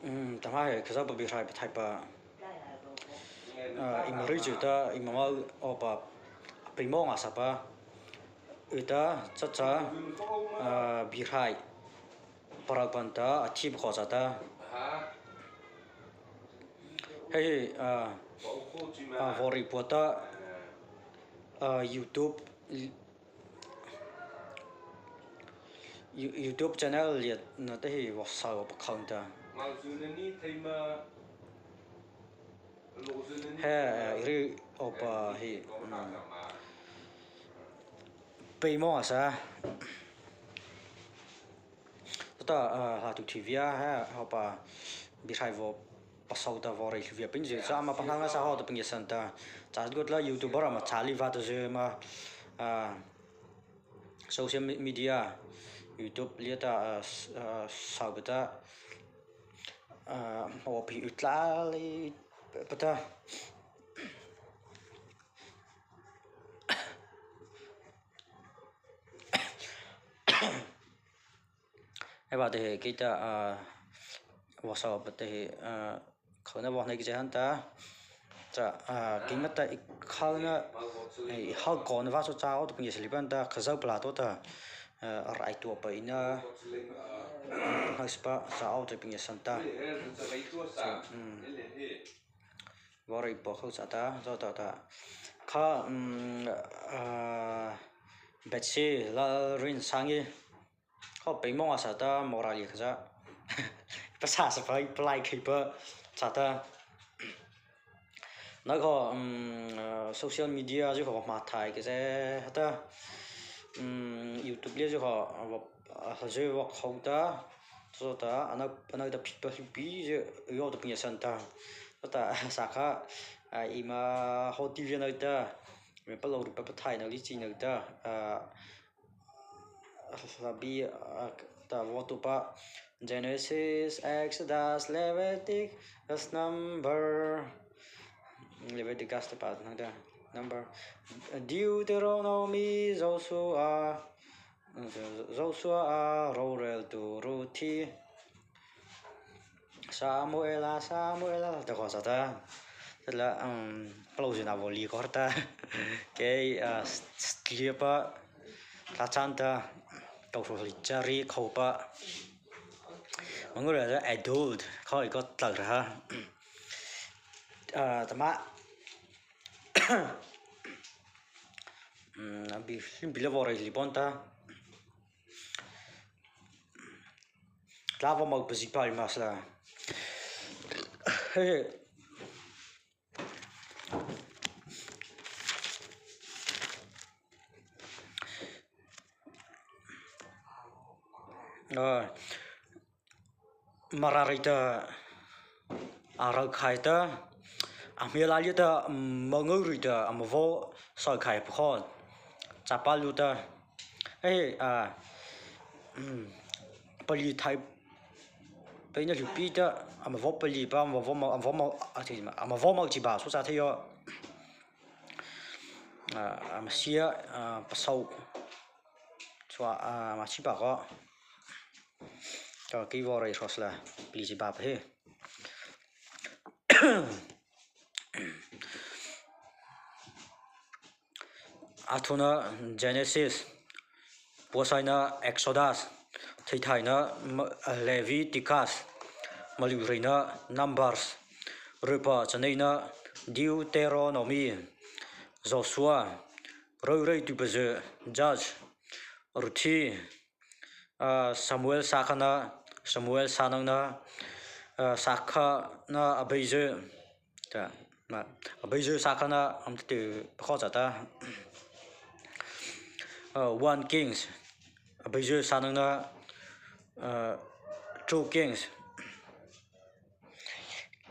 Tamai kaza babi rai type imorita imamal opa primo ngasapa uta chacha birai paraganta achieve khosata hey vori pota YouTube channel liat na te hi wasau pakhanta iri opa hi primo asa ta hatu tvia opa birai vo pasauta vori via pinje sama pananga sa ho to pinje santa chargotla youtuber ama chali va to ma social media YouTube liata sabata opi utlali pata ebate kita wasa pate khona wa nei janta cha kimata ikhalna ha kon va so chao to pinje silibanta khazau plato ta right to pa ina haspa sao to pinje santa vori po khosata zo ta kha betsi la rin sangi kho peimong asata morali khaja pasa sa pai plai khipa chata na kho social media jo kho ma thai ke je hata YouTube le jo kho je wa khauta so ta ana da pi je yo to pin santa ta sa kha ima ho TV na ta me pa lo pa thai na li chi na ta sabi ta voto pa Genesis, Exodus, Leviticus, Leviticus pa number Deuteronomy, Joshua, Rorel to Ruti, Samuel ta cosa ta la close na voli corta che stiepa la chanta tàu phơi chari khâu pa mọi người là adult khỏi có tờ ra tama bị là vore libonta lava mau principal masla mararita arakhaita amilalita mangurita amavo sakai phon chapaluta pali thai peina lupita amavo pali pa amavo mau chiba so sa theo amasia pasau chwa machiba ko to ki vore rosla please bab he athuna Genesis posaina Exodus thaina Leviticus malurina Numbers rupa chanaina Deuteronomy Joshua roi tu beje Judge Ruthi Samuel sanangna sakha na abeje ta ma abeje sakana amte khojata 1 Kings abeje sanangna 2 Kings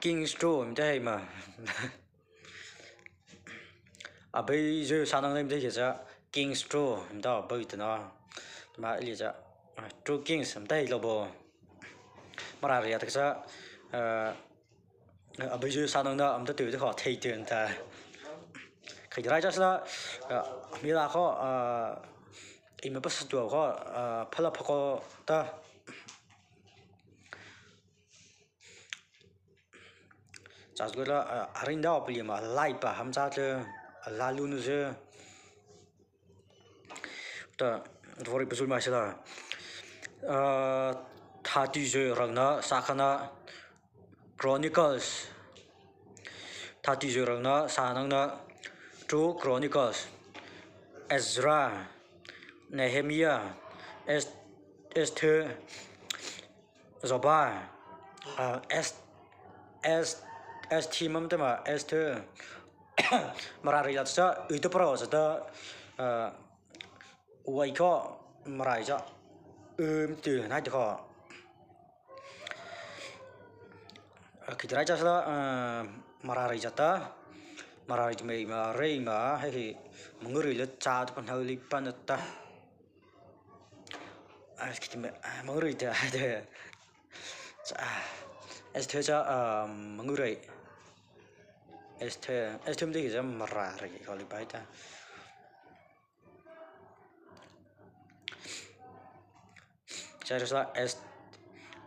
2 mte ma abeje sanangna mte ja Kings 2 mta beitna ma elija 2 Kings mte lobo mararia taksa abeje sanangna amte te kho theiten ta khidrai jasla mira kho ima pas tu kho phala phako ta Zazgula arinda oplima laipa hamzate lalunuze ta dvori bezul masila Thatize rangna sakana Chronicles Thatize rangna sanangna True Chronicles Ezra Nehemiah Esther Zobah Timam tema Esther Mararilatsa Utaprawasata Waiko Maraja tu nai to Kitaraja sa Mararijata Mararij me ma reima he menguri le cha pan hali panata Kitime menguri ta de Esther sa menguri Esther de sa marari hali baita Charles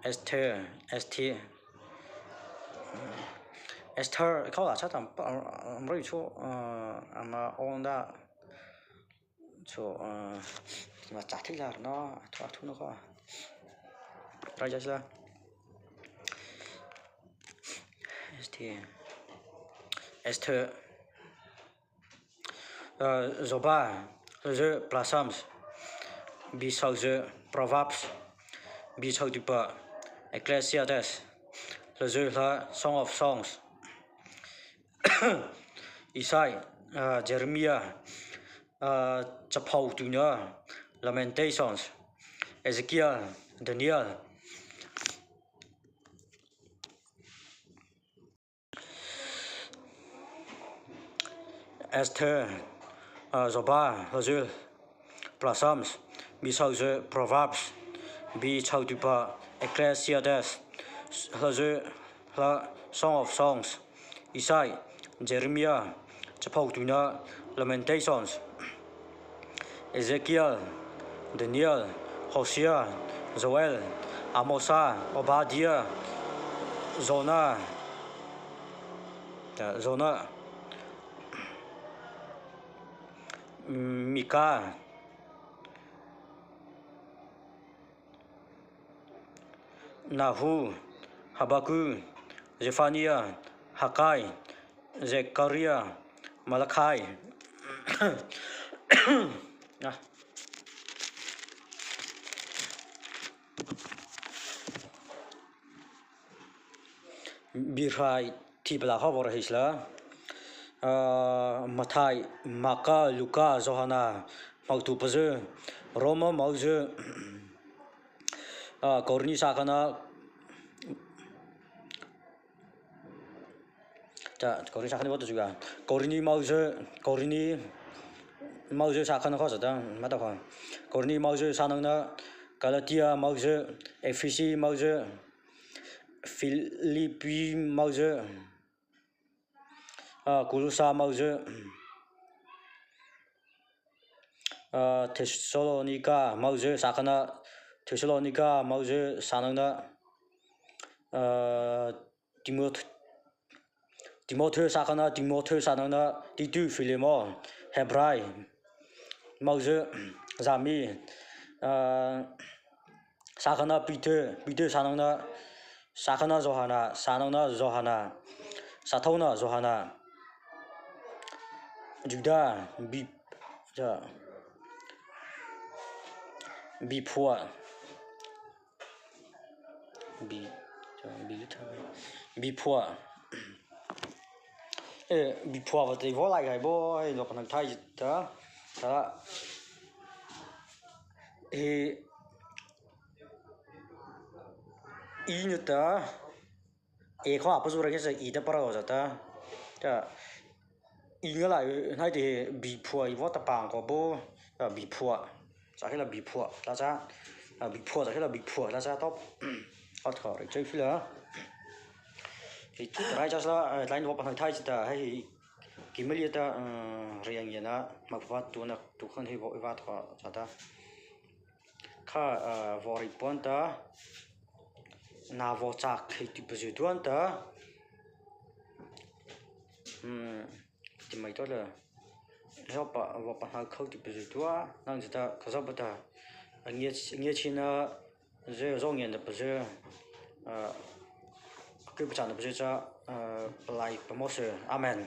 Esther เขาอาจจะทำไม่ชัวมาondaชัวมาจัดที่ลาเนาะทุกคนรายจ่ายละEsther Zobah the blossoms Bisau the Proverbs Bisau the Ecclesiastes the Song of Songs Isaiah Jeremiah Chapau Tuna Lamentations Ezekiel Daniel Esther Zobah the Blossoms Bisau the Proverbs Bisau the Ecclesiastes the Song of Songs Isaiah Jeremiah Chapau Tuna Lamentations Ezekiel Daniel Hosea Joel Amosa Obadiah Jonah Micah Nahu Habakkuk Zephaniah Haggai Zechariah Malachi Birai tibla khabar hisla Mathai Maka Luka Zohana Maktupaze Roma Mauze Korni Sakana Korni Sakana what juga Korni Mauze Sakana khosata mata Korni Mauze Sanangna Galatia Mauze Ephesus Mauze Philippi Mauze Colossa Mauze Thessalonica Mauze Sakana Thessalonica Mauze Sanangna Timothy Sanangna Titu Philemon Hebrai Mauze Zami Sakana Peter Sanangna Zohana Satona Zohana Judah Bipua Bipua vật thì vô lại cái bố hay lộc thằng thay đó thì ý như ta khoa học rồi cái gì ý đã bao giờ ta ý cái lại hay thì Bipua vô tập bảng của bố Bipua sao cái là Bipua là sao Bipua sao cái là Bipua là sao top ở thở để chơi phi là thì cái cho là lại nó bằng thay ta hay cái mấy ta riêng gì đó mà phát tu không thì vội vã thọ cho ta khá vội bọn ta na vô chắc thì bây giờ tuần ta ที่ไม่ตัวเลยชอบว่าปัญหาเขาที่เป็นตัวนั่งจะเขาชอบแต่เงี้ยชินะเรื่องร้องเงินแต่เป็นคือประจานแต่เป็นจะปลายประโมชั่นอาเมน